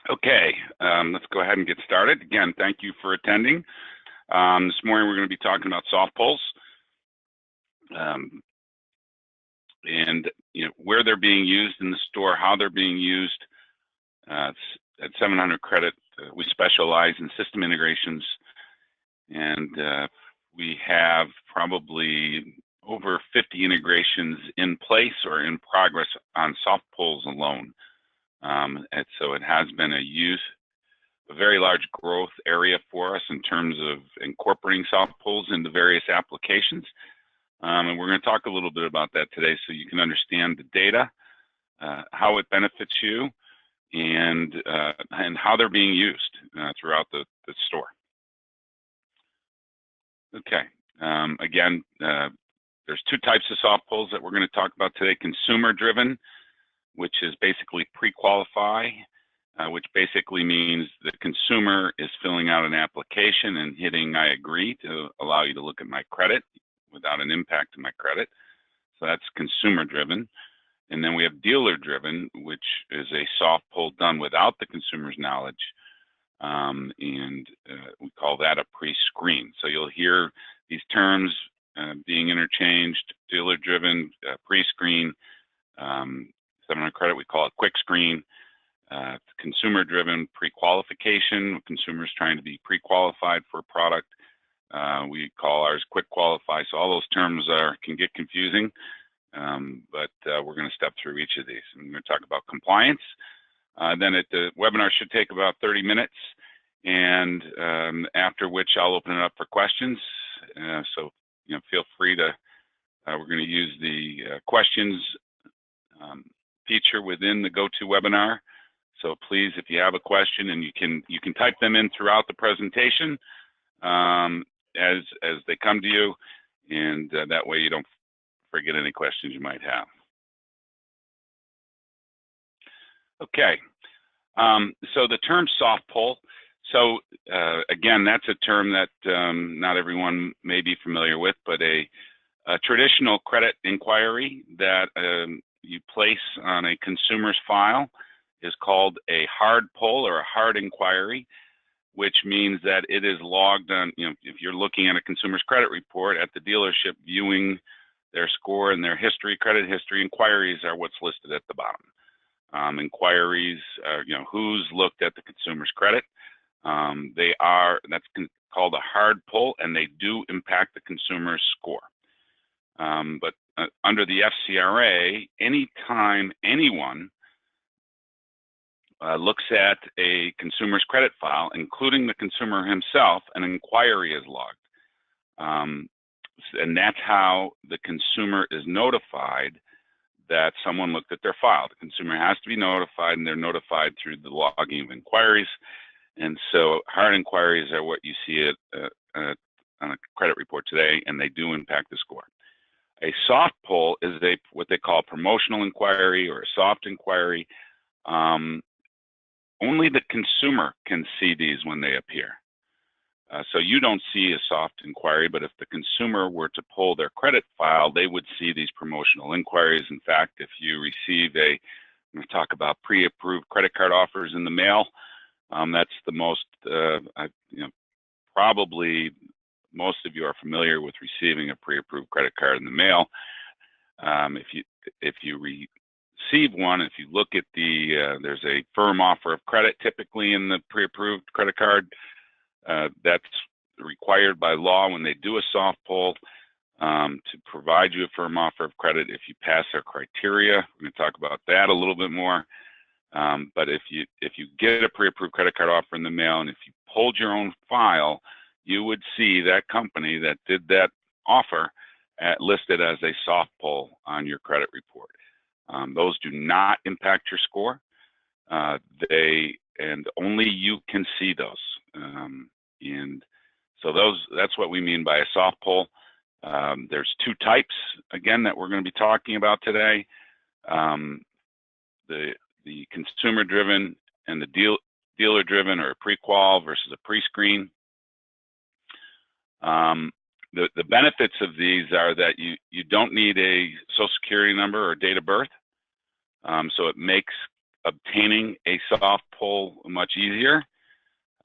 Okay, let's go ahead and get started. Again, thank you for attending. This morning we're going to be talking about soft pulls and where they're being used in the store, how they're being used. At 700 Credit, we specialize in system integrations, and we have probably over 50 integrations in place or in progress on soft pulls alone. And so it has been a very large growth area for us in terms of incorporating soft pulls into various applications. And we're going to talk a little bit about that today so you can understand the data, how it benefits you, and how they're being used throughout the store. Okay, again, there's two types of soft pulls that we're going to talk about today: consumer driven, which is basically pre-qualify, which basically means the consumer is filling out an application and hitting I agree to allow you to look at my credit without an impact to my credit. So that's consumer driven. And then we have dealer driven, which is a soft pull done without the consumer's knowledge. We call that a pre-screen. So you'll hear these terms being interchanged: dealer driven, pre-screen. 700 Credit, we call it quick screen. Consumer driven, pre-qualification, consumers trying to be pre-qualified for a product. We call ours quick qualify. So all those terms can get confusing, but we're going to step through each of these. And we're going to talk about compliance. Then the webinar should take about 30 minutes, and after which I'll open it up for questions. So feel free to. We're going to use the questions feature within the GoToWebinar. So please, if you have a question, and you can type them in throughout the presentation as they come to you, and that way you don't forget any questions you might have. Okay, so the term soft pull. So again, that's a term that not everyone may be familiar with, but a traditional credit inquiry that you place on a consumer's file is called a hard pull or a hard inquiry, which means that it is logged on. If you're looking at a consumer's credit report at the dealership, viewing their score and their history, credit history, inquiries are what's listed at the bottom. Inquiries are, who's looked at the consumer's credit. That's called a hard pull, and they do impact the consumer's score. But under the FCRA, anytime anyone looks at a consumer's credit file, including the consumer himself, an inquiry is logged. And that's how the consumer is notified that someone looked at their file. The consumer has to be notified, and they're notified through the logging of inquiries. And so hard inquiries are what you see on a credit report today, and they do impact the score. A soft pull is what they call promotional inquiry or a soft inquiry. Only the consumer can see these when they appear. So you don't see a soft inquiry, but if the consumer were to pull their credit file, they would see these promotional inquiries. In fact, if you receive I'm going to talk about pre-approved credit card offers in the mail. That's the most, probably most of you are familiar with receiving a pre-approved credit card in the mail. If you receive one, if you look at there's a firm offer of credit typically in the pre-approved credit card. That's required by law when they do a soft pull to provide you a firm offer of credit if you pass their criteria. We're going to talk about that a little bit more. But if you get a pre-approved credit card offer in the mail, and if you pulled your own file, you would see that company that did that offer listed as a soft pull on your credit report. Those do not impact your score. And only you can see those. And so that's what we mean by a soft pull. There's two types, again, that we're going to be talking about today. The consumer-driven and the dealer-driven, or a pre-qual versus a pre-screen. The benefits of these are that you don't need a social security number or date of birth. So it makes obtaining a soft pull much easier.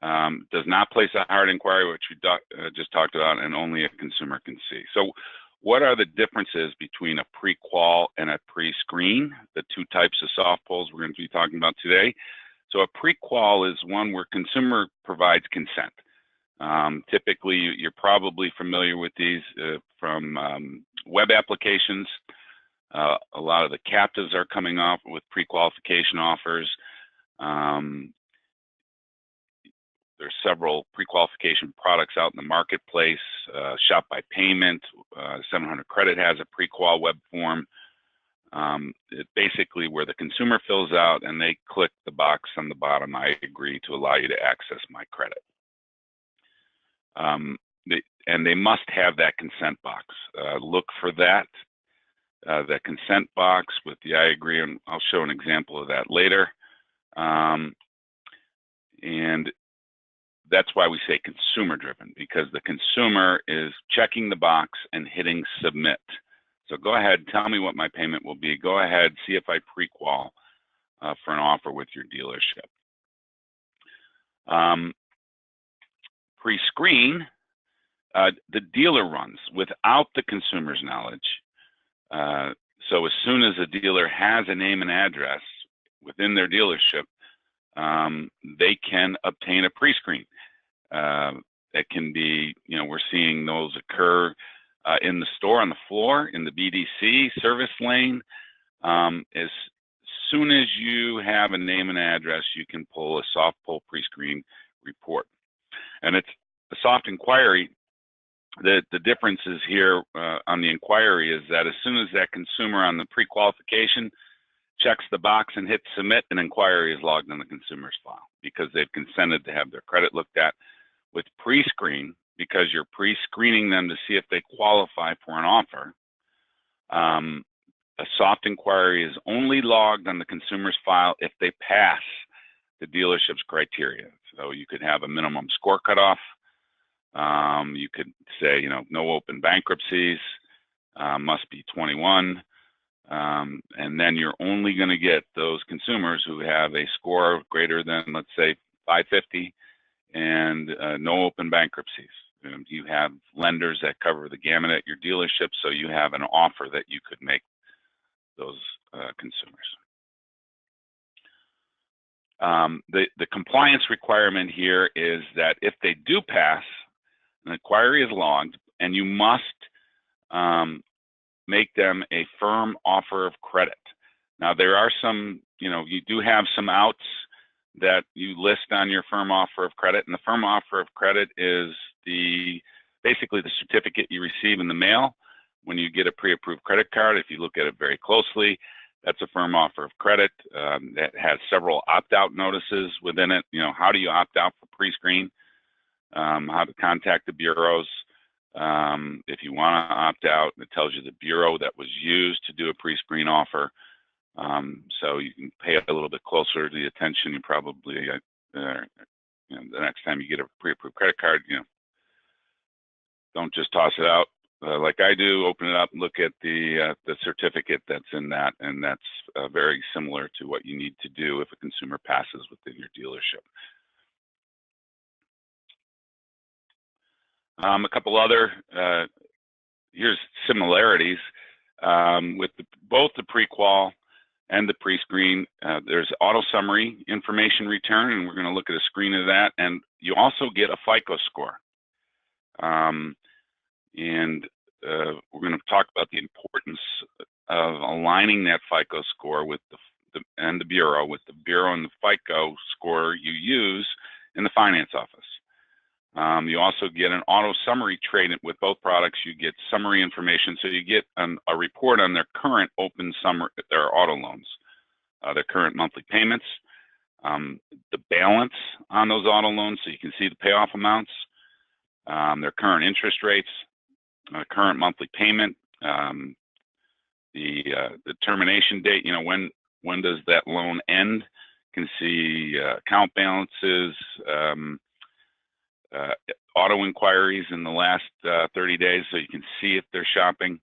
Does not place a hard inquiry, which we just talked about, and only a consumer can see. So what are the differences between a pre-qual and a pre-screen, the two types of soft pulls we're going to be talking about today? So a pre-qual is one where consumer provides consent. Typically, you're probably familiar with these from web applications. A lot of the captives are coming up with pre-qualification offers. There's several pre-qualification products out in the marketplace. Shop by Payment, 700 Credit has a pre-qual web form. It's basically where the consumer fills out and they click the box on the bottom, I agree to allow you to access my credit. And they must have that consent box. Look for that, the consent box with the I agree, and I'll show an example of that later. And that's why we say consumer driven, because the consumer is checking the box and hitting submit. So go ahead, tell me what my payment will be. Go ahead, see if I pre-qual for an offer with your dealership. Pre-screen, the dealer runs without the consumer's knowledge. So as soon as a dealer has a name and address within their dealership, they can obtain a pre-screen. It can be, we're seeing those occur in the store on the floor, in the BDC service lane. As soon as you have a name and address, you can pull a soft pull pre-screen report. And it's a soft inquiry. The difference is here on the inquiry is that as soon as that consumer on the pre-qualification checks the box and hits submit, an inquiry is logged in the consumer's file because they've consented to have their credit looked at. With pre-screen, because you're pre-screening them to see if they qualify for an offer, a soft inquiry is only logged on the consumer's file if they pass the dealership's criteria. So you could have a minimum score cutoff. You could say, no open bankruptcies, must be 21. And then you're only going to get those consumers who have a score greater than, let's say, 550 and no open bankruptcies. You have lenders that cover the gamut at your dealership, so you have an offer that you could make those consumers. The compliance requirement here is that if they do pass, an inquiry is logged, and you must make them a firm offer of credit. Now, there are some, you do have some outs that you list on your firm offer of credit, and the firm offer of credit is basically the certificate you receive in the mail when you get a pre-approved credit card. If you look at it very closely, that's a firm offer of credit that has several opt-out notices within it. How do you opt out for pre-screen? How to contact the bureaus. If you want to opt out, it tells you the bureau that was used to do a pre-screen offer. So you can pay a little bit closer to the attention. You probably, the next time you get a pre-approved credit card, don't just toss it out like I do. Open it up, look at the certificate that's in that, and that's very similar to what you need to do if a consumer passes within your dealership. A couple other, here's similarities with both the pre-qual and the pre-screen. There's auto summary information return, and we're going to look at a screen of that. And you also get a FICO score. We're going to talk about the importance of aligning that FICO score with the bureau, with the bureau and the FICO score you use in the finance office. You also get an auto summary trade with both products. You get summary information, so you get a report on their current open their auto loans, their current monthly payments, the balance on those auto loans, so you can see the payoff amounts, their current interest rates, current monthly payment, the termination date. When does that loan end? You can see account balances. Auto inquiries in the last 30 days, so you can see if they're shopping.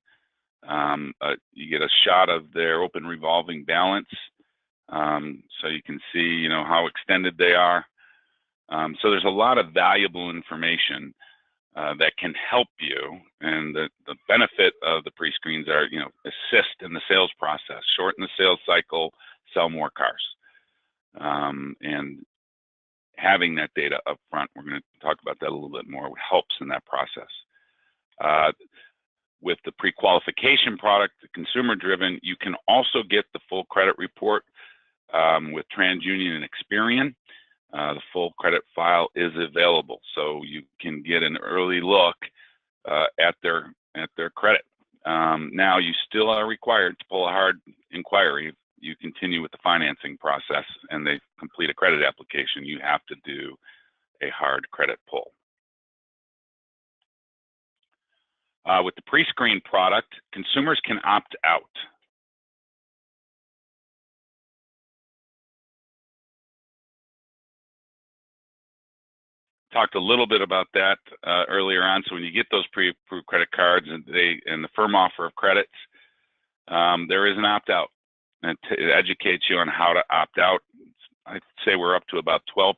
You get a shot of their open revolving balance. So you can see, you know, how extended they are. So there's a lot of valuable information that can help you, and the benefit of the pre-screens are, you know, assist in the sales process, shorten the sales cycle, sell more cars. And having that data up front, we're going to talk about that a little bit more, helps in that process. With the pre-qualification product, the consumer-driven, you can also get the full credit report with TransUnion and Experian. The full credit file is available, so you can get an early look at their credit. Now, you still are required to pull a hard inquiry. You continue with the financing process and they complete a credit application, you have to do a hard credit pull. With the pre-screen product, consumers can opt out. Talked a little bit about that earlier on. So when you get those pre-approved credit cards and the firm offer of credits, there is an opt-out. And it educates you on how to opt out. I'd say we're up to about 12%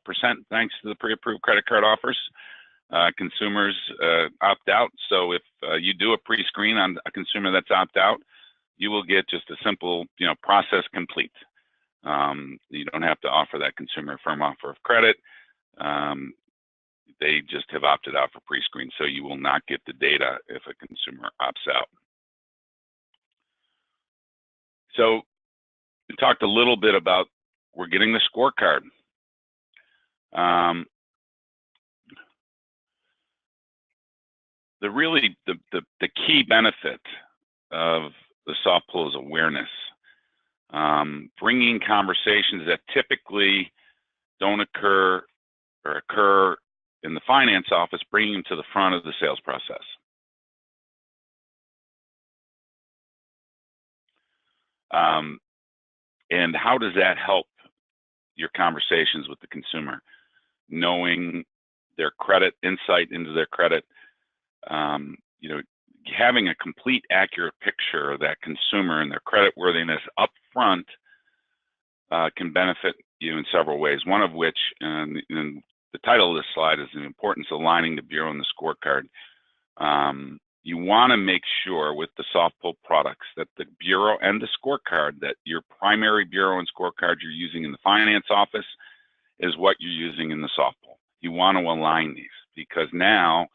thanks to the pre-approved credit card offers. Consumers opt out. So if you do a pre-screen on a consumer that's opt out, you will get just a simple, you know, process complete. You don't have to offer that consumer a firm offer of credit. They just have opted out for pre-screen, so you will not get the data if a consumer opts out. So we talked a little bit about we're getting the scorecard. The key benefit of the soft pull is awareness. Bringing conversations that typically don't occur or occur in the finance office, bringing them to the front of the sales process. And how does that help your conversations with the consumer? Knowing their credit, insight into their credit, you know, having a complete, accurate picture of that consumer and their credit worthiness up front can benefit you in several ways. One of which, and the title of this slide is the importance of aligning the bureau and the scorecard. You want to make sure with the soft pull products that the bureau and the scorecard, that your primary bureau and scorecard you're using in the finance office is what you're using in the soft pull. You want to align these, because now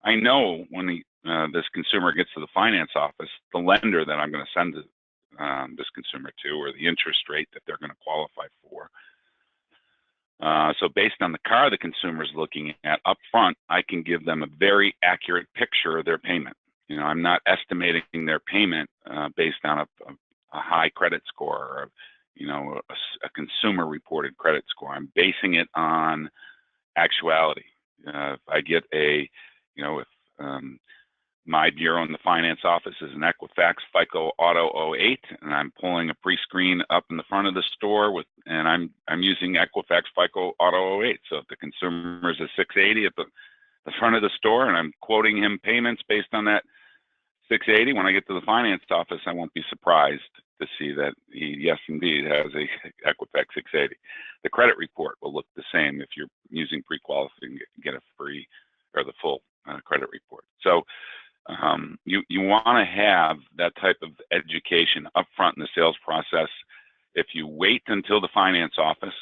I know when this consumer gets to the finance office, the lender that I'm going to send this consumer to, or the interest rate that they're going to qualify for. So based on the car the consumer is looking at up front, I can give them a very accurate picture of their payment. You know, I'm not estimating their payment based on a high credit score, or, you know, a consumer reported credit score. I'm basing it on actuality. If I get a, you know, if my bureau in the finance office is an Equifax FICO Auto 08, and I'm pulling a pre-screen up in the front of the store and I'm using Equifax FICO Auto 08. So if the consumer is a 680 at the front of the store, and I'm quoting him payments based on that 680, when I get to the finance office, I won't be surprised to see that he, yes, indeed, has a Equifax 680. The credit report will look the same if you're using pre-qualifying, get a free or the full credit report. So you want to have that type of education up front in the sales process. If you wait until the finance office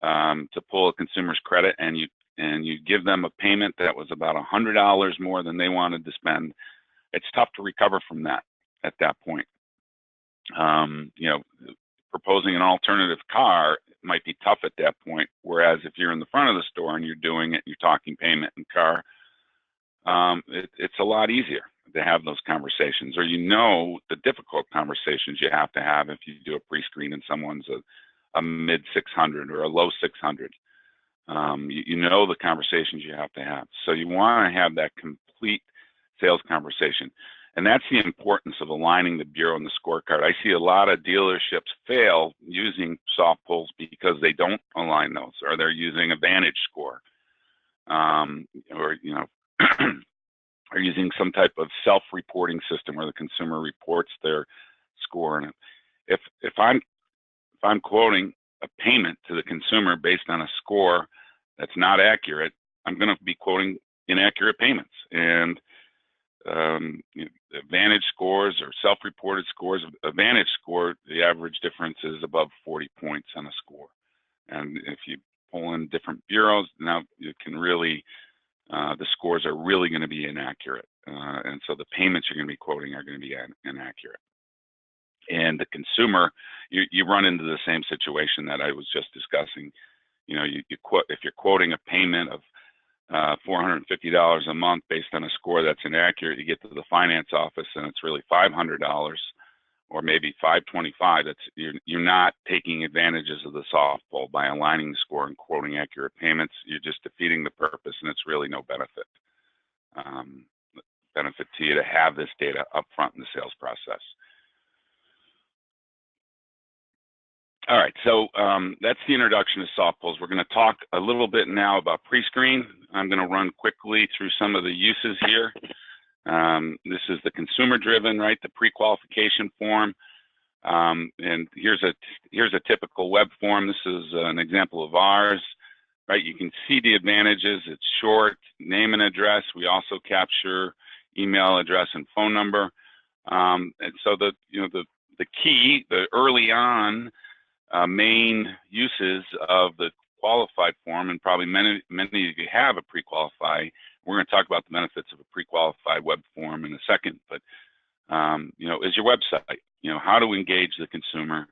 to pull a consumer's credit, and you give them a payment that was about $100 more than they wanted to spend, it's tough to recover from that at that point. You know, proposing an alternative car might be tough at that point, whereas if you're in the front of the store and you're doing it, you're talking payment and car, it's a lot easier to have those conversations, or you know the difficult conversations you have to have if you do a pre-screen and someone's a mid 600 or a low 600. You know the conversations you have to have. So you want to have that complete sales conversation. And that's the importance of aligning the bureau and the scorecard. I see a lot of dealerships fail using soft pulls because they don't align those, or they're using a Vantage score, or, you know, are using some type of self-reporting system where the consumer reports their score. And if I'm quoting a payment to the consumer based on a score that's not accurate, I'm going to be quoting inaccurate payments. And Advantage scores or self-reported scores, Advantage score, the average difference is above 40 points on a score. And if you pull in different bureaus, now you can really, the scores are really going to be inaccurate. And so the payments you're going to be quoting are going to be inaccurate. And the consumer, you run into the same situation that I was just discussing. You know, if you're quoting a payment of $450 a month based on a score that's inaccurate, you get to the finance office and it's really $500 or maybe $525. You're not taking advantages of the soft pull by aligning the score and quoting accurate payments. You're just defeating the purpose, and it's really no benefit to you to have this data up front in the sales process. All right, so that's the introduction to soft pulls. We're going to talk a little bit now about pre-screen. I'm going to run quickly through some of the uses here. This is the consumer-driven, right? The pre-qualification form, and here's a typical web form. This is an example of ours, right? You can see the advantages. It's short, name and address. We also capture email address and phone number, and so the key, the early on. Main uses of the qualified form, and probably many of you have a pre-qualify. We're going to talk about the benefits of a pre-qualified web form in a second, but is your website. How to engage the consumer.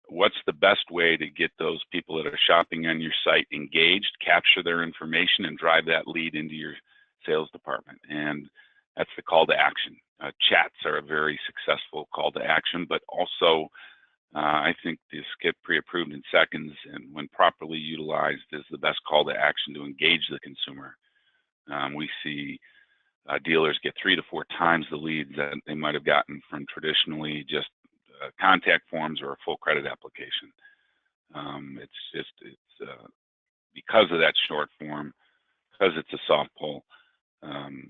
What's the best way to get those people that are shopping on your site engaged, capture their information, and drive that lead into your sales department? And that's the call to action. Chats are a very successful call to action, but also I think this get pre-approved in seconds, and when properly utilized, is the best call to action to engage the consumer. We see dealers get 3 to 4 times the leads that they might have gotten from traditionally just contact forms or a full credit application. It's because of that short form, because it's a soft pull,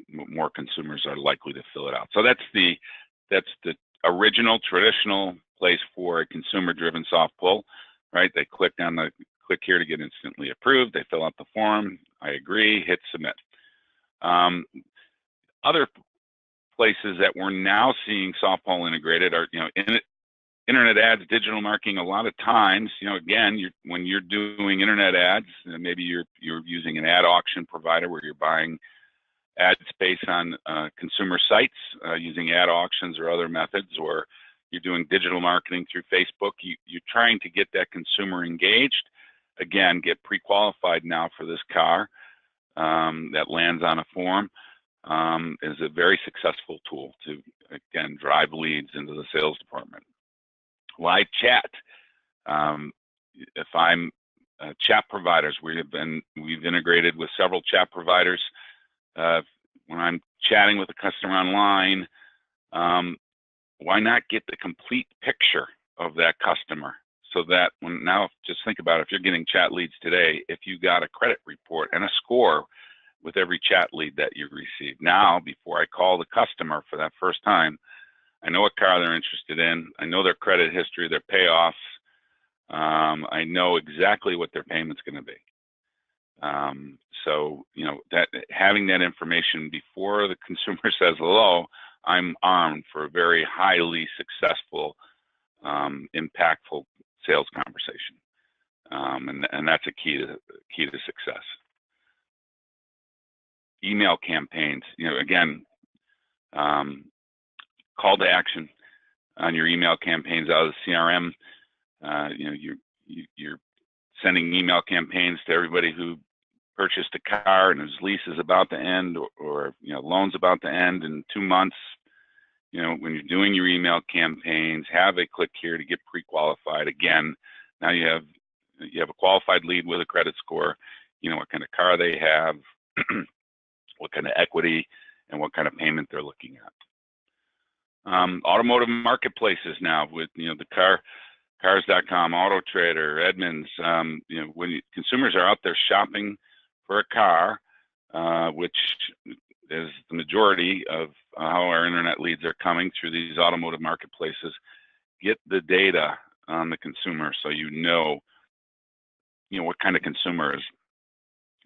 more consumers are likely to fill it out. So that's the original traditional place for a consumer-driven soft pull, right? They click here to get instantly approved. They fill out the form. I agree. Hit submit. Other places that we're now seeing soft pull integrated are, internet ads, digital marketing. A lot of times, again, when you're doing internet ads, maybe you're using an ad auction provider where you're buying ad space on consumer sites using ad auctions or other methods, or you're doing digital marketing through Facebook. You're trying to get that consumer engaged. Again, get pre-qualified now for this car that lands on a form is a very successful tool to, again, drive leads into the sales department. Live chat. If I'm chat providers, we've integrated with several chat providers. When I'm chatting with a customer online, why not get the complete picture of that customer? So that just think about it, if you're getting chat leads today, if you got a credit report and a score with every chat lead that you receive. Now, before I call the customer for that first time, I know what car they're interested in. I know their credit history, their payoffs. I know exactly what their payment's going to be. So, that having that information before the consumer says hello, I'm armed for a very highly successful, impactful sales conversation, and that's a key to success. Email campaigns, again, call to action on your email campaigns out of the CRM. You're sending email campaigns to everybody who purchased a car and whose lease is about to end, or loan's about to end in 2 months. When you're doing your email campaigns, have a click here to get pre-qualified. Again, now you have a qualified lead with a credit score. What kind of car they have, what kind of equity, and what kind of payment they're looking at. Automotive marketplaces now with the cars.com, Auto Trader, Edmunds. When consumers are out there shopping for a car, which is the majority of how our internet leads are coming through these automotive marketplaces, get the data on the consumer, so you know what kind of consumer is,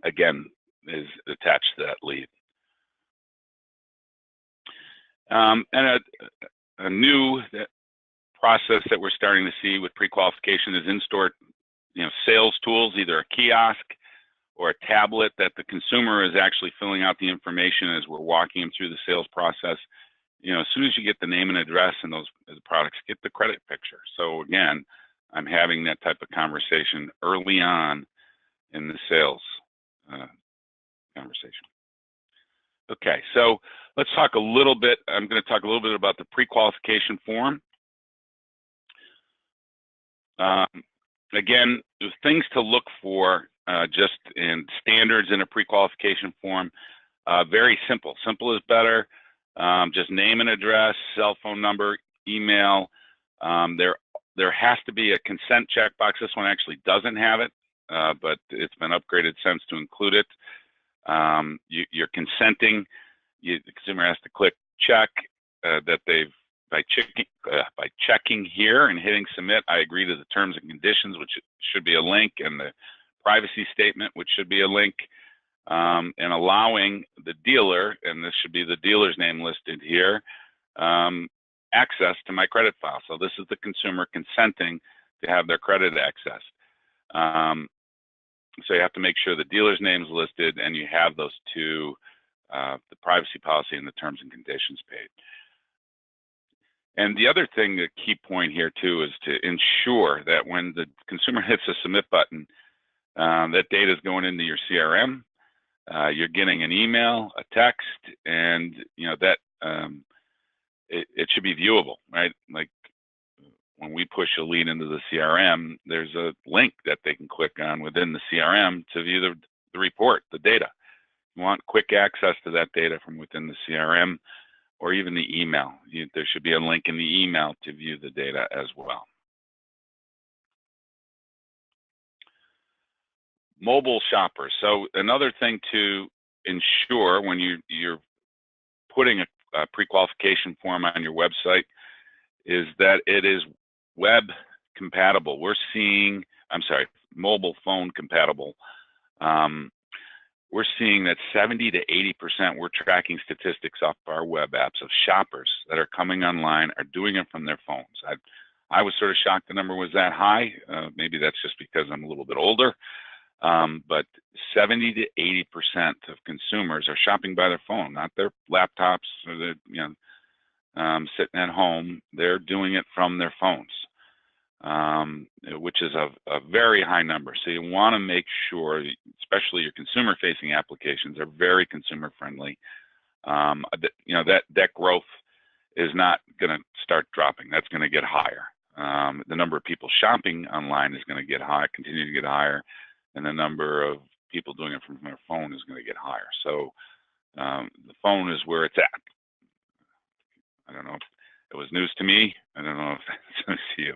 again, is attached to that lead. And a new process that we're starting to see with pre-qualification is in-store sales tools, either a kiosk or a tablet that the consumer is actually filling out the information as we're walking them through the sales process. As soon as you get the name and address and those products, get the credit picture. So again, I'm having that type of conversation early on in the sales conversation. Okay, so let's talk a little bit. I'm going to talk a little bit about the pre-qualification form. Again, there's things to look for just in standards in a pre-qualification form. Very simple. Simple is better. Just name and address, cell phone number, email. There has to be a consent checkbox. This one actually doesn't have it, but it's been upgraded since to include it. You're consenting. The consumer has to click check that they've by checking here and hitting submit. I agree to the terms and conditions, which should be a link, and the privacy statement, which should be a link, and allowing the dealer, and this should be the dealer's name listed here, access to my credit file. So this is the consumer consenting to have their credit accessed. So you have to make sure the dealer's name is listed and you have those two, the privacy policy and the terms and conditions page. And the other thing, the key point here too, is to ensure that when the consumer hits the submit button, that data is going into your CRM. You're getting an email, a text, and that it should be viewable, right? Like when we push a lead into the CRM, there's a link that they can click on within the CRM to view the report, the data. You want quick access to that data from within the CRM or even the email. There should be a link in the email to view the data as well. Mobile shoppers. So another thing to ensure when you're putting a pre-qualification form on your website is that it is web compatible. We're seeing, mobile phone compatible. We're seeing that 70 to 80%, we're tracking statistics off our web apps of shoppers that are coming online are doing it from their phones. I was sort of shocked the number was that high. Maybe that's just because I'm a little bit older. But 70 to 80% of consumers are shopping by their phone, not their laptops or their, sitting at home. They're doing it from their phones, which is a very high number. So you want to make sure, especially your consumer-facing applications, are very consumer-friendly. That growth is not going to start dropping. That's going to get higher. The number of people shopping online is going to get high, continue to get higher, and the number of people doing it from their phone is going to get higher. So the phone is where it's at. I don't know if it was news to me. I don't know if that's news to you.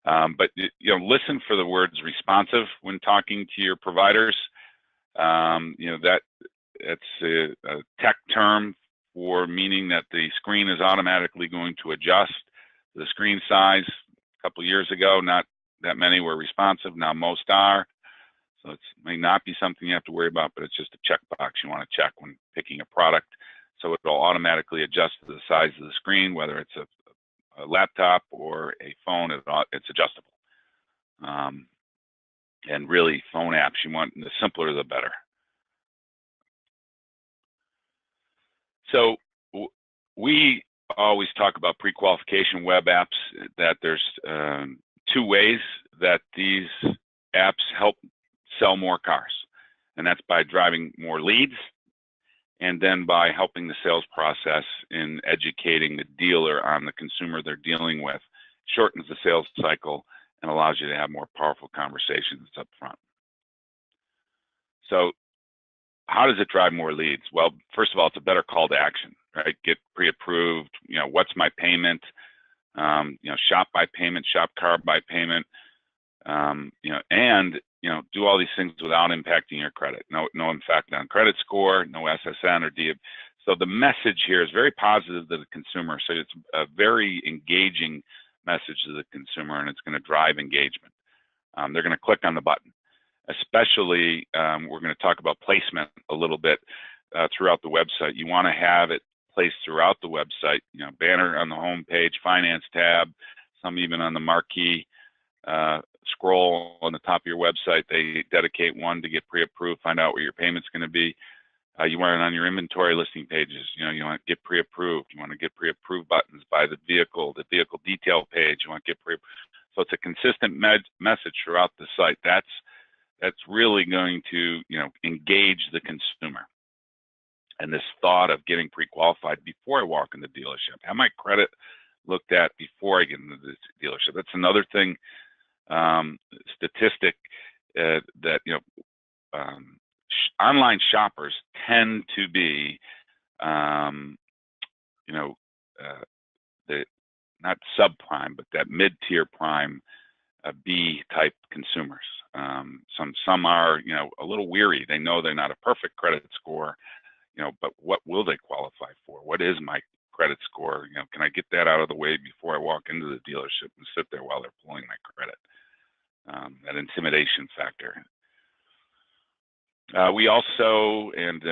But listen for the words responsive when talking to your providers. That's a tech term for meaning that the screen is automatically going to adjust the screen size. A couple of years ago, not that many were responsive. Now most are. So it may not be something you have to worry about, but it's just a checkbox you want to check when picking a product. So it'll automatically adjust to the size of the screen, whether it's a laptop or a phone, it's adjustable. And really, phone apps, you want the simpler the better. So we always talk about pre-qualification web apps, that there's two ways that these apps help sell more cars. And that's by driving more leads, and then by helping the sales process in educating the dealer on the consumer they're dealing with. Shortens the sales cycle and allows you to have more powerful conversations up front. So how does it drive more leads? Well, first of all, it's a better call to action, right? Get pre-approved, what's my payment? Shop by payment, shop car by payment, and do all these things without impacting your credit. No impact on credit score, no SSN or DIB. So the message here is very positive to the consumer. So it's a very engaging message to the consumer, and it's going to drive engagement. They're going to click on the button. Especially, we're going to talk about placement a little bit throughout the website. You want to have it placed throughout the website, banner on the home page, finance tab, some even on the marquee scroll on the top of your website. They dedicate one to get pre-approved, find out where your payment's going to be. You want it on your inventory listing pages. You want to get pre-approved. You want to get pre-approved buttons by the vehicle detail page. You want to get pre-approved. So it's a consistent message throughout the site. That's really going to engage the consumer. And this thought of getting pre-qualified before I walk in the dealership, have my credit looked at before I get into the dealership. That's another thing, statistic that online shoppers tend to be, the not subprime, but that mid-tier prime B type consumers. Some are a little weary. They know they're not a perfect credit score, but what will they qualify for? What is my credit score? Can I get that out of the way before I walk into the dealership and sit there while they're pulling my credit? That intimidation factor. We also, and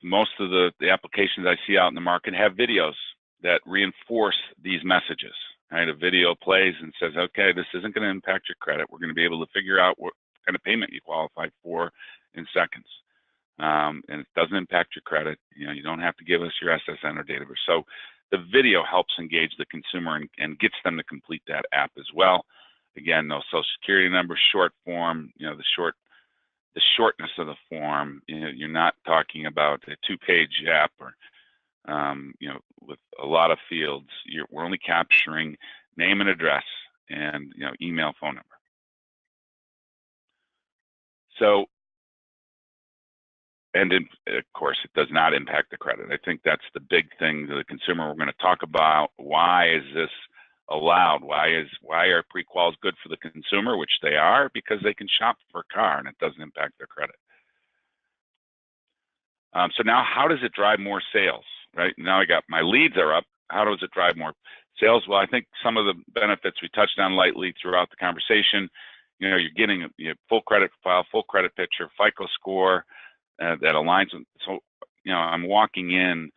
most of the applications I see out in the market have videos that reinforce these messages. Right? A video plays and says, okay, this isn't going to impact your credit. We're going to be able to figure out what kind of payment you qualify for in seconds. And it doesn't impact your credit. You don't have to give us your SSN or date of birth. So the video helps engage the consumer and gets them to complete that app as well. Again, no social security number, short form, the shortness of the form. You're not talking about a 2-page app or with a lot of fields. We're only capturing name and address and email, phone number. So, and of course, it does not impact the credit. I think that's the big thing to the consumer. We're going to talk about why is this allowed? Why are pre-quals good for the consumer, which they are, because they can shop for a car and it doesn't impact their credit. So now, how does it drive more sales? Right now, I got my leads are up. How does it drive more sales? Well, I think some of the benefits we touched on lightly throughout the conversation. You're getting a full credit profile, full credit picture, FICO score that aligns with. So, I'm walking in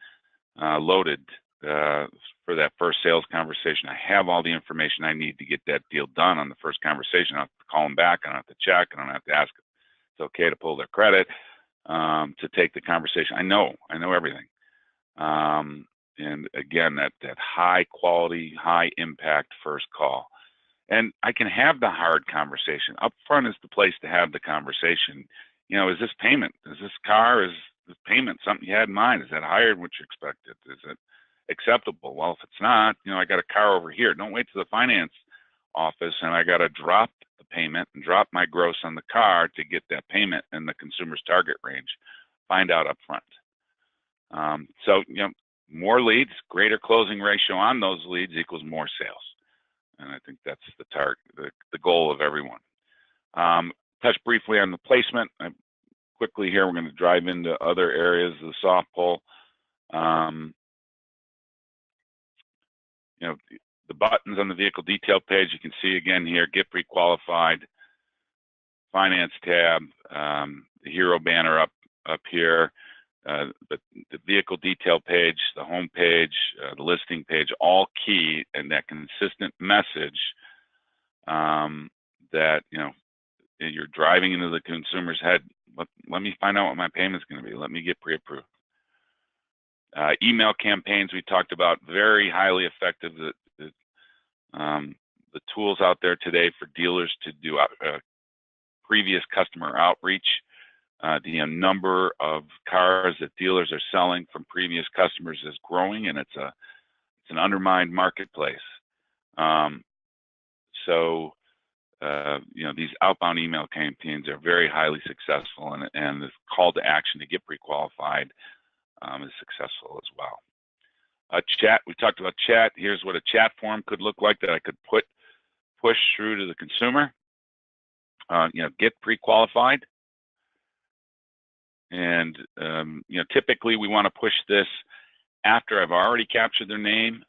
loaded for that first sales conversation. I have all the information I need to get that deal done on the first conversation. I don't have to call them back. I don't have to check. I don't have to ask if it's okay to pull their credit, to take the conversation. I know everything. And again, that high quality, high impact first call. And I can have the hard conversation. Up front is the place to have the conversation. Is this payment? Is this payment something you had in mind? Is that higher than what you expected? Is it acceptable? Well, if it's not, I got a car over here. Don't wait to the finance office and I got to drop the payment and drop my gross on the car to get that payment in the consumer's target range. Find out up front. So, more leads, greater closing ratio on those leads equals more sales. And I think that's the target, the goal of everyone. Touch briefly on the placement. Quickly here, we're going to drive into other areas of the soft pull. The buttons on the vehicle detail page, you can see again here, get pre-qualified, finance tab, the hero banner up here, but the vehicle detail page, the home page, the listing page, all key, and that consistent message that you're driving into the consumer's head. Let me find out what my payment's going to be. Let me get pre-approved. Email campaigns we talked about, very highly effective. The tools out there today for dealers to do previous customer outreach. The number of cars that dealers are selling from previous customers is growing, and it's an undermined marketplace. These outbound email campaigns are very highly successful, and this call to action to get pre-qualified is successful as well. Chat, we talked about chat. Here's what a chat form could look like that I could push through to the consumer. Get pre-qualified. And, typically we want to push this after I've already captured their name,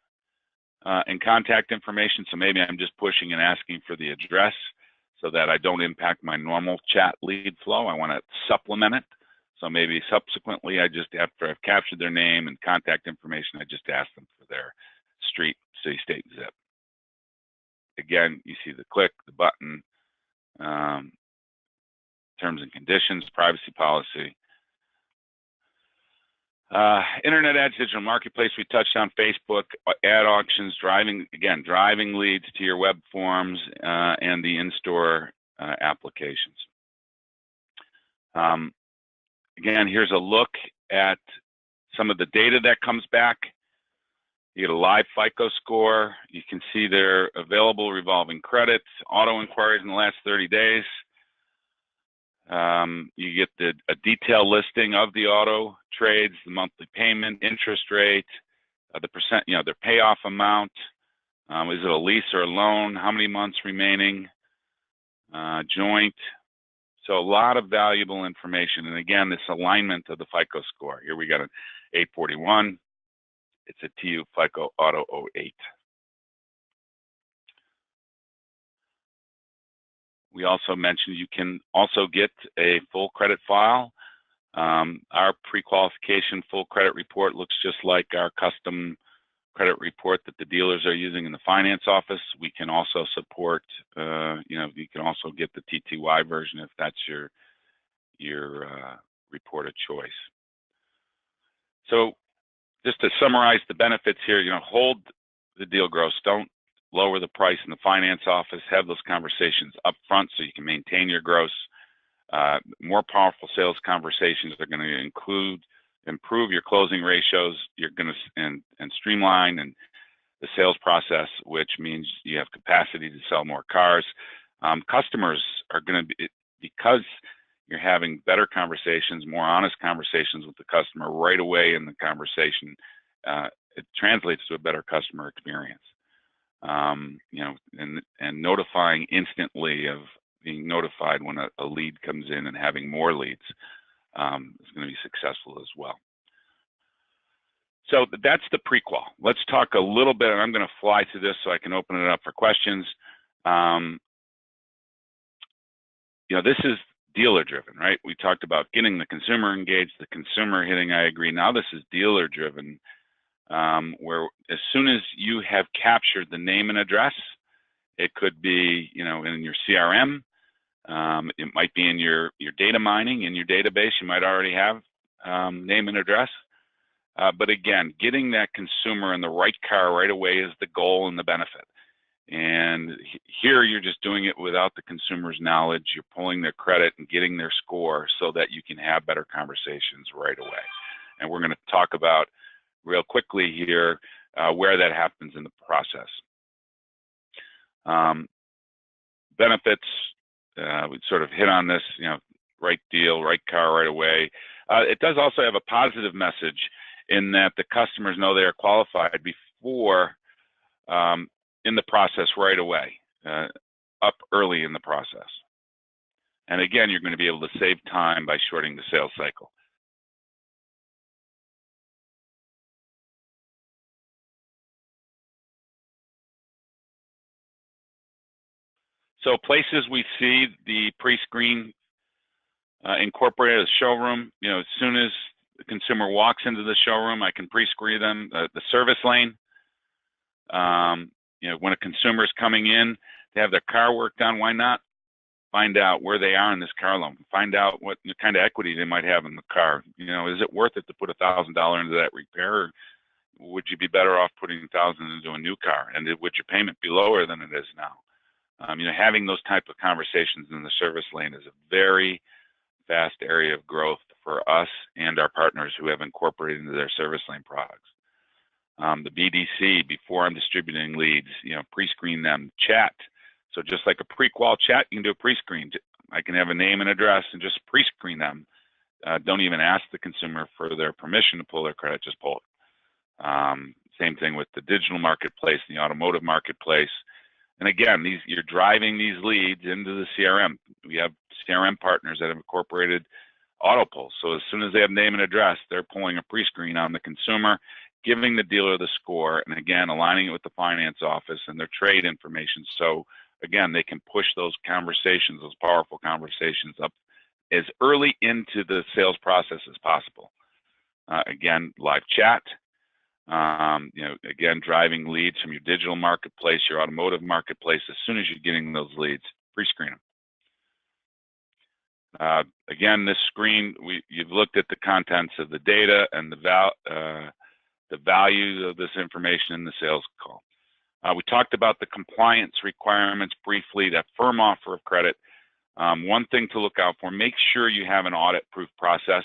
and contact information. So maybe I'm just pushing and asking for the address so that I don't impact my normal chat lead flow. I want to supplement it. So maybe subsequently, after I've captured their name and contact information, I just ask them for their street, city, state, zip. Again, you see the click, the button, terms and conditions, privacy policy. Internet ads, digital marketplace, we touched on Facebook, ad auctions, driving leads to your web forms and the in-store applications. Again, here's a look at some of the data that comes back. You get a live FICO score. You can see their available revolving credits, auto inquiries in the last 30 days. You get a detailed listing of the auto trades, the monthly payment, interest rate, the percent, their payoff amount. Is it a lease or a loan? How many months remaining? Joint. So a lot of valuable information. And again, this alignment of the FICO score. Here we got an 841. It's a TU FICO Auto 08. We also mentioned you can also get a full credit file. Our pre-qualification full credit report looks just like our custom credit report that the dealers are using in the finance office. We can also support, you can also get the TTY version if that's your report of choice. So just to summarize the benefits here, hold the deal gross. Don't lower the price in the finance office. Have those conversations up front so you can maintain your gross. More powerful sales conversations are going to improve your closing ratios. You're going to and streamline and the sales process, which means you have capacity to sell more cars. Customers are going to be, because you're having better conversations, more honest conversations with the customer right away in the conversation. It translates to a better customer experience. And notifying instantly of being notified when a lead comes in and having more leads is going to be successful as well. So that's the pre-qual. Let's talk a little bit, and I'm going to fly through this so I can open it up for questions. This is dealer-driven, right? We talked about getting the consumer engaged, the consumer hitting I agree. Now this is dealer-driven, where as soon as you have captured the name and address, it could be, in your CRM. It might be in your data mining, in your database. You might already have name and address. But again, getting that consumer in the right car right away is the goal and the benefit. And here you're just doing it without the consumer's knowledge. You're pulling their credit and getting their score so that you can have better conversations right away. And we're going to talk about real quickly here where that happens in the process. Benefits, we sort of hit on this, right deal, right car right away. It does also have a positive message in that the customers know they are qualified before in the process right away, up early in the process. And again, you're going to be able to save time by shortening the sales cycle. So places we see the pre-screen incorporated as showroom, as soon as the consumer walks into the showroom, I can pre-screen them. The service lane, when a consumer is coming in to have their car worked on, why not find out where they are in this car loan? Find out what kind of equity they might have in the car. Is it worth it to put $1,000 into that repair? Or would you be better off putting $1,000 into a new car? And would your payment be lower than it is now? Having those type of conversations in the service lane is a very fast area of growth for us and our partners who have incorporated into their service lane products. The BDC, before I'm distributing leads, pre-screen them, chat. So just like a pre-qual chat, you can do a pre-screen. I can have a name and address and just pre-screen them. Don't even ask the consumer for their permission to pull their credit, just pull it. Same thing with the digital marketplace, the automotive marketplace. And again, you're driving these leads into the CRM. We have CRM partners that have incorporated auto pull. So as soon as they have name and address, they're pulling a pre-screen on the consumer, giving the dealer the score, and again, aligning it with the finance office and their trade information. So again, they can push those conversations, those powerful conversations, up as early into the sales process as possible. Again, live chat, again, driving leads from your digital marketplace, your automotive marketplace. As soon as you're getting those leads, pre-screen them. Again, this screen, you've looked at the contents of the data and the value of this information in the sales call. We talked about the compliance requirements briefly, that firm offer of credit. One thing to look out for, make sure you have an audit-proof process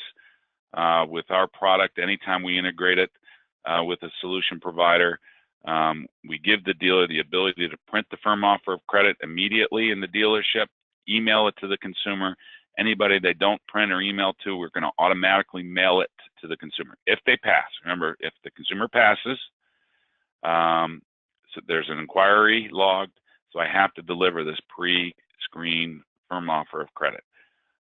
with our product. Anytime we integrate it with a solution provider, we give the dealer the ability to print the firm offer of credit immediately in the dealership, email it to the consumer. Anybody they don't print or email to, we're going to automatically mail it to the consumer if they pass. Remember, if the consumer passes, so there's an inquiry logged, so I have to deliver this pre-screen firm offer of credit.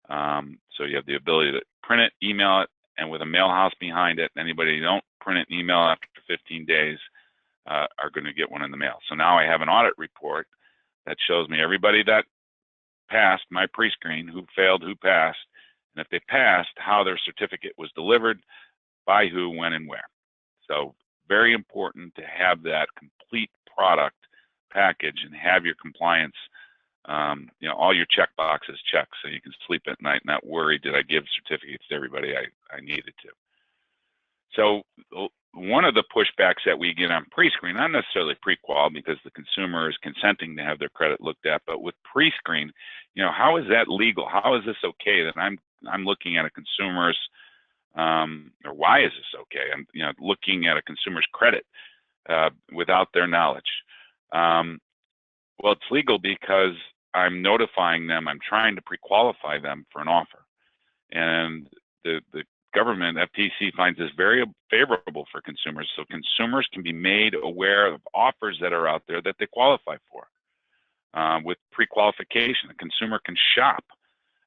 So you have the ability to print it, email it, and with a mail house behind it, anybody who don't print it and email after 15 days are going to get one in the mail. So now I have an audit report that shows me everybody that passed my pre-screen, who failed, who passed, and if they passed, how their certificate was delivered, by who, when, and where. So very important to have that complete product package and have your compliance, all your check boxes checked so you can sleep at night not worried, did I give certificates to everybody I needed to. So one of the pushbacks that we get on pre-screen, not necessarily pre-qual because the consumer is consenting to have their credit looked at, but with pre-screen, how is that legal? How is this okay that I'm looking at a consumer's, or why is this okay? I'm looking at a consumer's credit without their knowledge. Well, it's legal because I'm notifying them, I'm trying to pre-qualify them for an offer. And the government, FTC, finds this very favorable for consumers. So consumers can be made aware of offers that are out there that they qualify for. With pre-qualification, the consumer can shop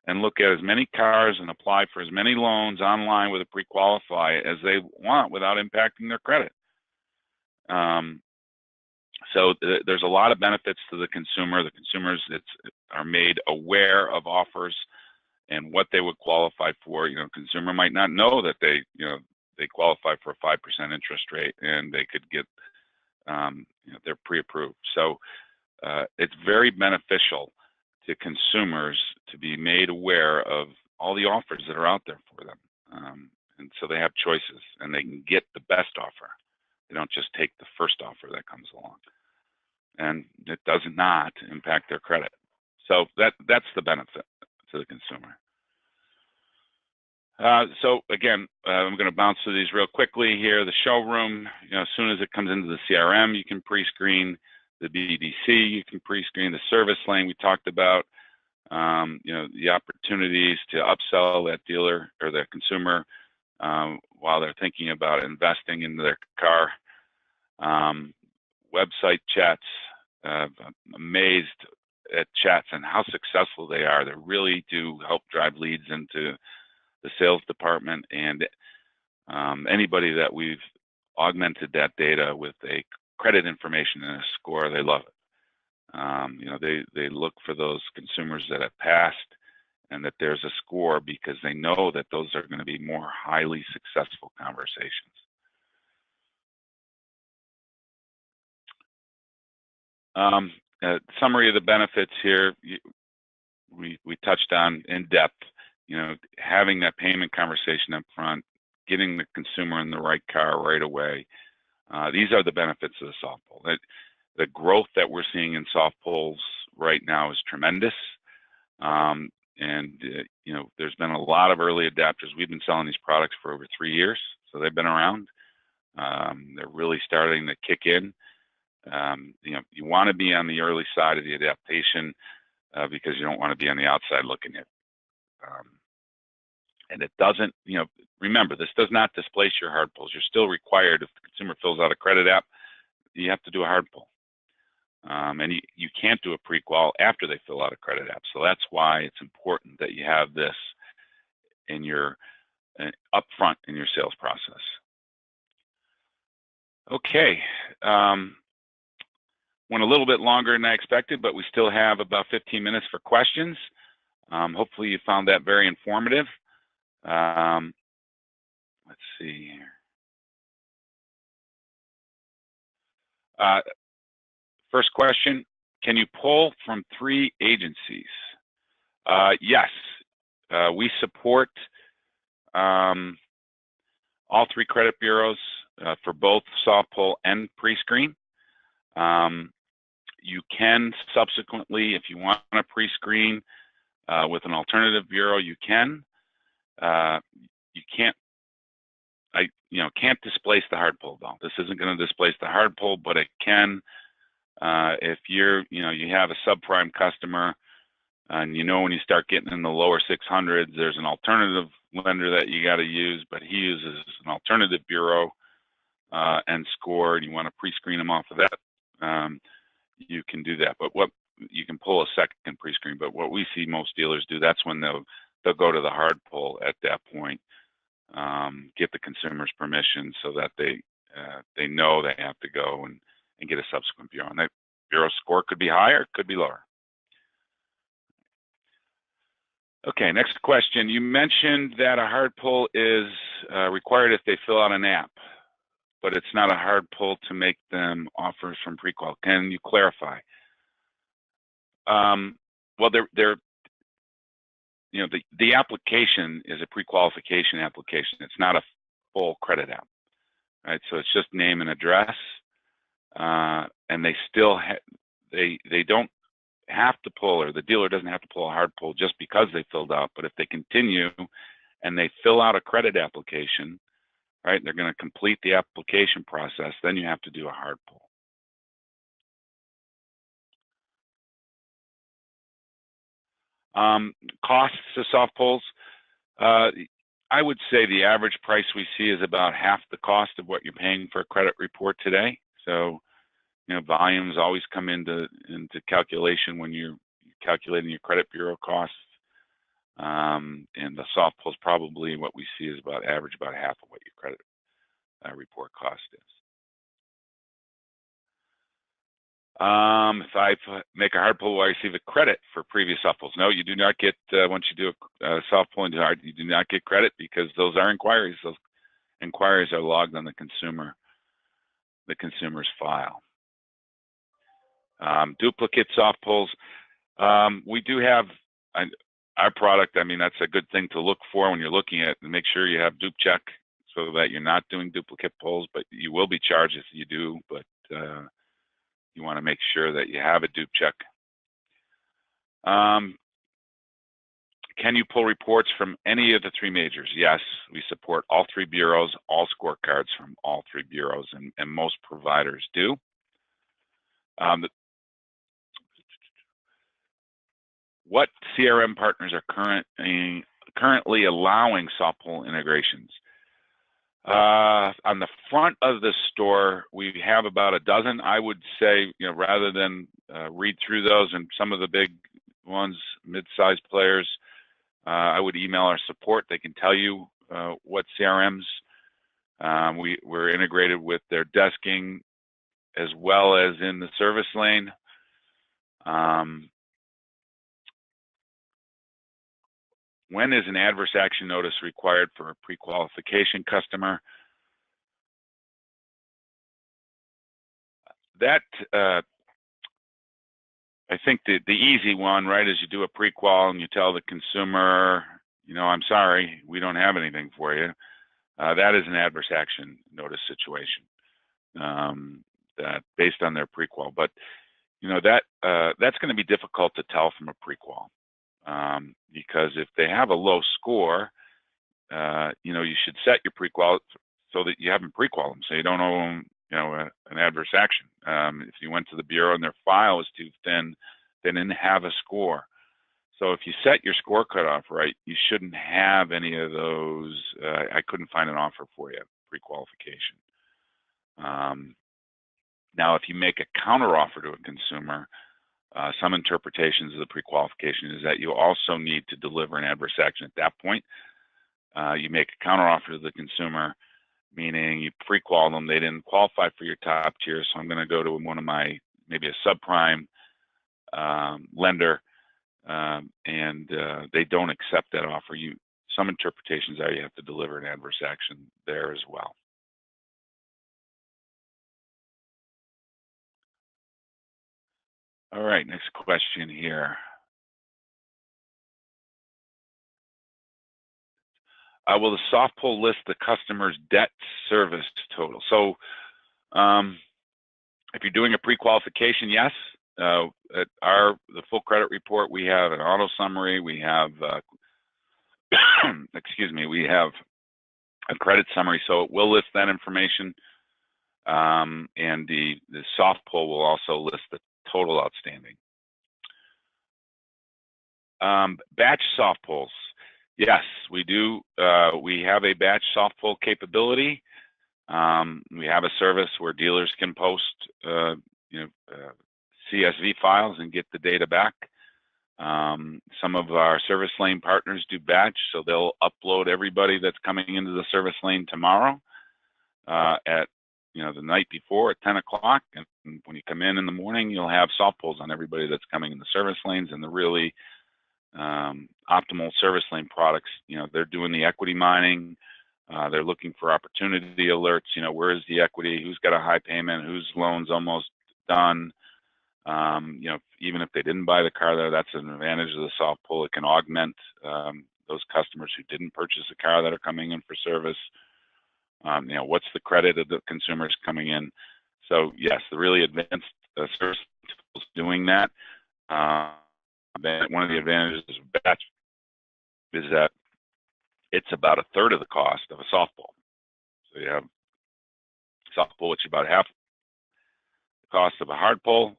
and look at as many cars and apply for as many loans online with a pre-qualify as they want without impacting their credit. So there's a lot of benefits to the consumer. The consumers are made aware of offers and what they would qualify for. Consumer might not know that they qualify for a 5% interest rate and they could get, they're pre-approved. So it's very beneficial to consumers to be made aware of all the offers that are out there for them. And so they have choices and they can get the best offer. They don't just take the first offer that comes along. And it does not impact their credit. So that's the benefit to the consumer. So again, I'm going to bounce through these real quickly here. The showroom, as soon as it comes into the CRM, you can pre-screen. The BDC, you can pre-screen. The service lane we talked about. The opportunities to upsell that dealer or the consumer while they're thinking about investing into their car. Website chats. I'm amazed at chats and how successful they are. They really do help drive leads into the sales department, and anybody that we've augmented that data with a credit information and a score, they love it. They look for those consumers that have passed and that there's a score because they know that those are going to be more highly successful conversations. Summary of the benefits here, we touched on in depth, having that payment conversation up front, getting the consumer in the right car right away. These are the benefits of the soft pull. The growth that we're seeing in soft pulls right now is tremendous. There's been a lot of early adapters. We've been selling these products for over 3 years, so they've been around. They're really starting to kick in. You want to be on the early side of the adaptation because you don't want to be on the outside looking at. And it doesn't, remember, this does not displace your hard pulls. You're still required, if the consumer fills out a credit app, you have to do a hard pull. And you can't do a pre-qual after they fill out a credit app. So that's why it's important that you have this in your upfront in your sales process. Okay. Went a little bit longer than I expected, but we still have about 15 minutes for questions. Hopefully you found that very informative. Let's see here. First question, can you pull from 3 agencies? Yes, we support all 3 credit bureaus for both soft pull and pre-screen. You can subsequently, if you want a pre-screen with an alternative bureau, you can. You can't, can't displace the hard pull though. This isn't going to displace the hard pull, but it can. If you have a subprime customer, and when you start getting in the lower 600s, there's an alternative lender that you got to use, but he uses an alternative bureau and score, and you want to pre-screen them off of that, you can do that. But you can pull a second pre-screen, but what we see most dealers do, that's when they'll go to the hard pull at that point, get the consumer's permission so that they know they have to go and get a subsequent bureau. And that bureau score could be higher, could be lower. Okay, next question. You mentioned that a hard pull is required if they fill out an app, but it's not a hard pull to make them offers from pre-qual. Can you clarify? Well, the application is a pre-qualification application. It's not a full credit app, right? So it's just name and address, and they still they don't have to pull, or the dealer doesn't have to pull a hard pull just because they filled out. But if they continue and they fill out a credit application, right, they're going to complete the application process, then you have to do a hard pull. Costs of soft pulls, I would say the average price we see is about half the cost of what you're paying for a credit report today. So, volumes always come into calculation when you're calculating your credit bureau costs. And the soft pull is probably what we see is about half of what your credit report cost is. If I make a hard pull, will I receive a credit for previous soft pulls? No, you do not get, once you do a soft pull into hard, you do not get credit because those are inquiries. Those inquiries are logged on the consumer's file. Duplicate soft pulls. We do have our product. I mean, that's a good thing to look for when you're looking at, and make sure you have dupe check so that you're not doing duplicate pulls, but you will be charged if you do, but you want to make sure that you have a dupe check. Can you pull reports from any of the 3 majors? Yes, we support all 3 bureaus, all scorecards from all 3 bureaus, and most providers do. What CRM partners are currently allowing soft pull integrations? On the front of the store, we have about a dozen. I would say, rather than read through those and some of the big ones, mid-sized players, I would email our support. They can tell you what CRMs. We're integrated with their desking as well as in the service lane. When is an adverse action notice required for a pre-qualification customer? That, I think the easy one, right, is you do a pre-qual and you tell the consumer, I'm sorry, we don't have anything for you. That is an adverse action notice situation, that based on their pre-qual. But, that's going to be difficult to tell from a pre-qual. Because if they have a low score, you should set your pre-qual so that you haven't pre-qual them, so you don't owe them, an adverse action. If you went to the bureau and their file was too thin, they didn't have a score. So if you set your score cutoff right, you shouldn't have any of those. I couldn't find an offer for you pre-qualification. Now, if you make a counter offer to a consumer, some interpretations of the pre-qualification is that you also need to deliver an adverse action at that point. You make a counteroffer to the consumer, meaning you pre-qual them, they didn't qualify for your top tier, so I'm going to go to one of my, maybe a subprime lender, and they don't accept that offer. Some interpretations are you have to deliver an adverse action there as well. All right, next question here. Will the soft pull list the customer's debt service total? So if you're doing a pre-qualification, yes. At the full credit report, we have an auto summary, we have, excuse me, we have a credit summary, so it will list that information. And the soft pull will also list the total outstanding. Batch soft pulls. Yes, we do. We have a batch soft pull capability. We have a service where dealers can post, CSV files and get the data back. Some of our service lane partners do batch, so they'll upload everybody that's coming into the service lane tomorrow at the night before at 10 o'clock. And when you come in the morning, you'll have soft pulls on everybody that's coming in the service lanes, and the really optimal service lane products. They're doing the equity mining. They're looking for opportunity alerts. Where is the equity? Who's got a high payment? Whose loan's almost done? Even if they didn't buy the car there, that's an advantage of the soft pull. It can augment those customers who didn't purchase a car that are coming in for service. What's the credit of the consumers coming in? So yes, the really advanced service tools doing that. One of the advantages of batch is that it's about a third of the cost of a soft pull. So you have soft pull, which is about half the cost of a hard pull,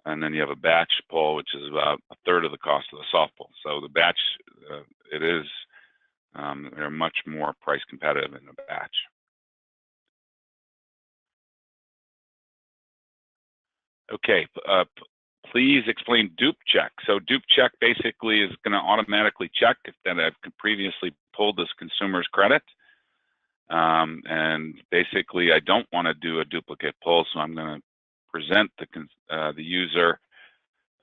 and then you have a batch pull, which is about a third of the cost of the soft pull. So the batch, they're much more price competitive in the batch. Okay, please explain dupe check. So dupe check basically is going to automatically check if that I've previously pulled this consumer's credit. And basically, I don't want to do a duplicate pull, so I'm going to present the user,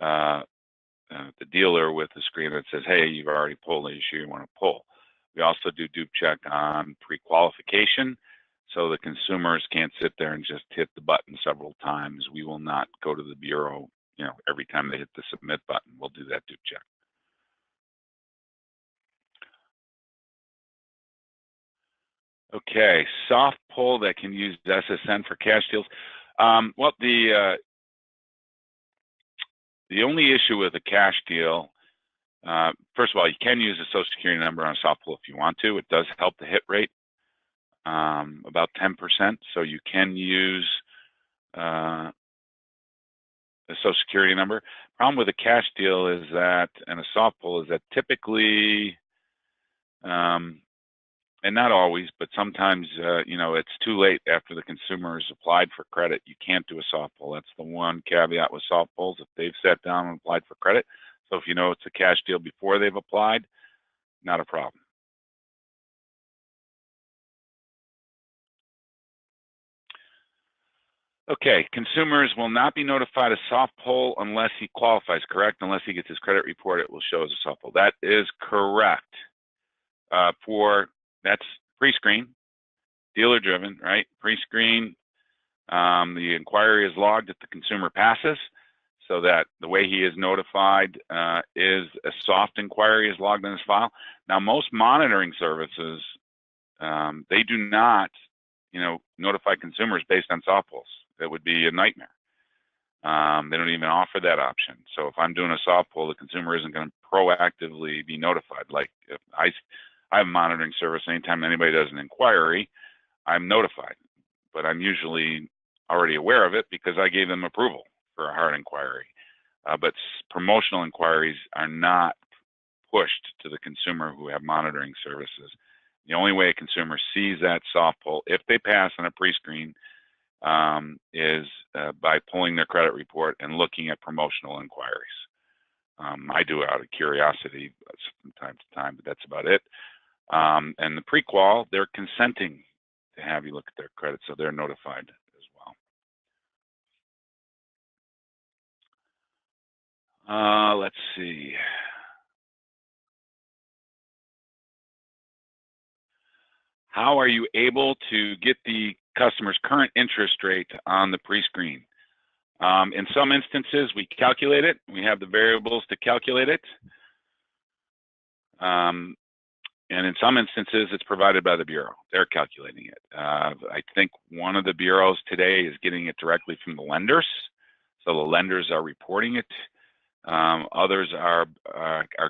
the dealer, with a screen that says, hey, you've already pulled, are you sure you want to pull? We also do dupe check on pre-qualification, so the consumers can't sit there and just hit the button several times. We will not go to the bureau, every time they hit the submit button. We'll do that dupe check. Okay, soft pull that can use SSN for cash deals. Well, the only issue with a cash deal, first of all, you can use a Social Security number on a soft pull if you want to. It does help the hit rate, about 10%. So you can use a Social Security number. Problem with a cash deal is that, and a soft pull, is that typically, and not always, but sometimes, it's too late after the consumer has applied for credit. You can't do a soft pull. That's the one caveat with soft pulls, if they've sat down and applied for credit. So if it's a cash deal before they've applied, not a problem. Okay, consumers will not be notified of soft pull unless he qualifies, correct? Unless he gets his credit report, it will show as a soft pull. That is correct. That's pre-screen, dealer-driven, right? Pre-screen, the inquiry is logged if the consumer passes, so that the way he is notified is a soft inquiry is logged in his file. Now, most monitoring services, they do not, notify consumers based on soft pulls. That would be a nightmare. They don't even offer that option. So if I'm doing a soft pull, the consumer isn't going to proactively be notified. Like if I have a monitoring service, anytime anybody does an inquiry, I'm notified, but I'm usually already aware of it because I gave them approval for a hard inquiry. But promotional inquiries are not pushed to the consumer who have monitoring services. The only way a consumer sees that soft pull, if they pass on a pre-screen, is by pulling their credit report and looking at promotional inquiries. I do it out of curiosity from time to time, but that's about it. And the pre-qual, they're consenting have you look at their credit, so they're notified as well. Let's see. How are you able to get the customer's current interest rate on the pre-screen? In some instances, we calculate it. We have the variables to calculate it. And in some instances, it's provided by the Bureau. They're calculating it. I think one of the bureaus today is getting it directly from the lenders. So the lenders are reporting it. Others are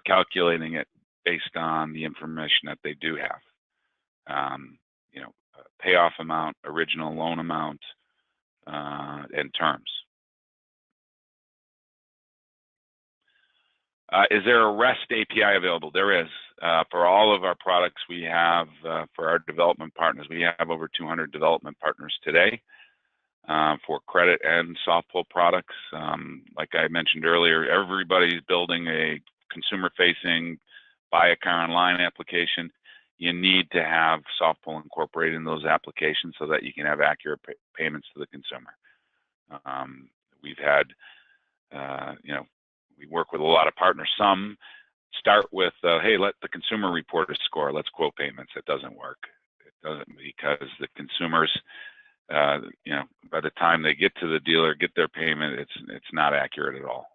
calculating it based on the information that they do have. You know, payoff amount, original loan amount, and terms. Is there a REST API available? There is. For all of our products we have, for our development partners, we have over 200 development partners today for credit and soft pull products. Like I mentioned earlier, everybody's building a consumer-facing buy a car online application. You need to have soft pull incorporated in those applications so that you can have accurate payments to the consumer. We've had, you know, we work with a lot of partners. Some start with, hey, let the consumer report a score. Let's quote payments. It doesn't work. It doesn't, because the consumers, you know, by the time they get to the dealer, get their payment, it's not accurate at all.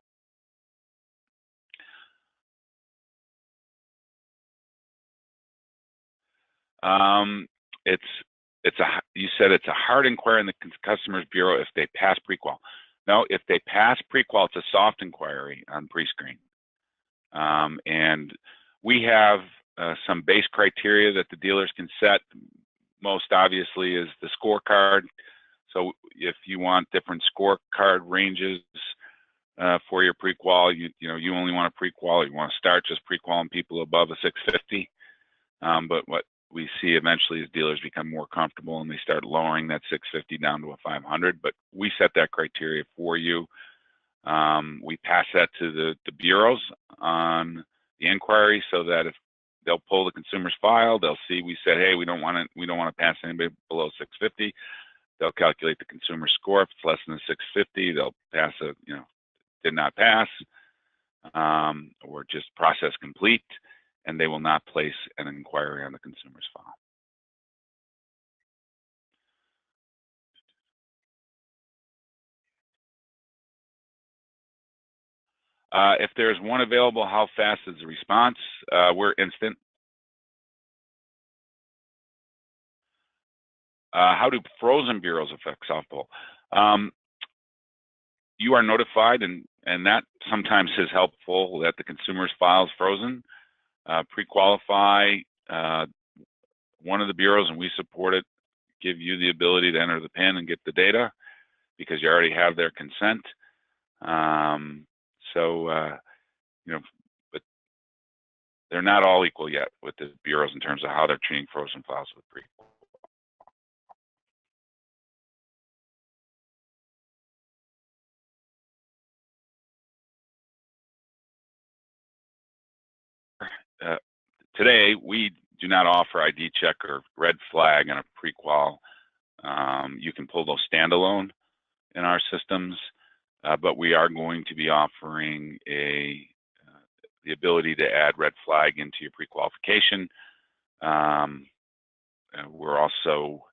You said it's a hard inquiry in the customer's bureau if they pass pre-qual. No, if they pass pre-qual, it's a soft inquiry on pre-screen. And we have some base criteria that the dealers can set. Most obviously is the scorecard. So if you want different scorecard ranges for your pre-qual, you know, you only want a pre-qual, you want to start just pre-qualing people above a 650. But what we see eventually is dealers become more comfortable and they start lowering that 650 down to a 500. But we set that criteria for you. We pass that to the bureaus on the inquiry, so that if they'll pull the consumer's file, they'll see we said, hey, we don't want to pass anybody below 650. They'll calculate the consumer score. If it's less than 650, they'll pass a, you know, did not pass, or just process complete, and they will not place an inquiry on the consumer's file. If there's one available, how fast is the response? We're instant. How do frozen bureaus affect soft pull? You are notified, and that sometimes is helpful, that the consumer's file is frozen. Pre-qualify one of the bureaus, and we support it, give you the ability to enter the PIN and get the data because you already have their consent. You know, but they're not all equal yet with the bureaus in terms of how they're treating frozen files with pre-qual. Today, we do not offer ID check or red flag on a pre-qual. You can pull those standalone in our systems, but we are going to be offering the ability to add red flag into your pre-qualification. We're also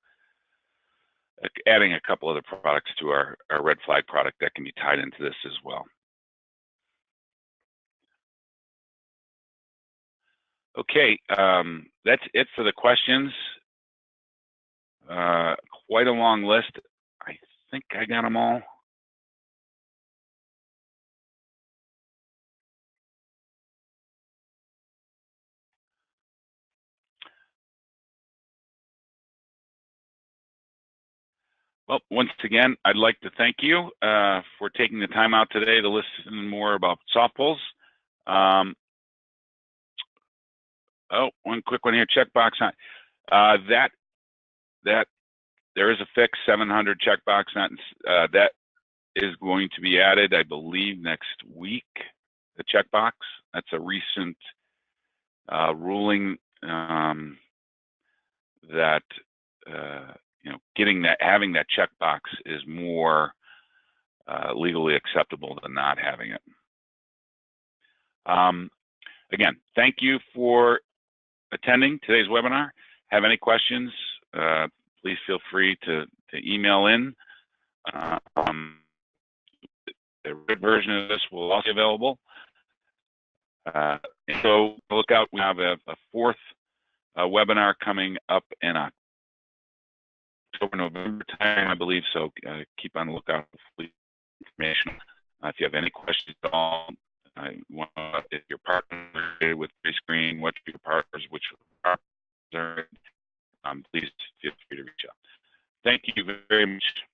adding a couple other products to our red flag product that can be tied into this as well. Okay, that's it for the questions. Quite a long list. I think I got them all. Well, once again, I'd like to thank you for taking the time out today to listen more about soft pulls. Oh, one quick one here, checkbox. That there is a fixed 700 checkbox. That is going to be added, I believe, next week. The checkbox. That's a recent ruling that having that checkbox is more legally acceptable than not having it. Again, thank you for attending today's webinar. Have any questions, please feel free to email in. The written version of this will also be available. So look out, we have a fourth webinar coming up in October, November time, I believe, so keep on the lookout for information. If you have any questions at all, if your partner with pre-screen, what your partners, which partners are, please feel free to reach out. Thank you very much.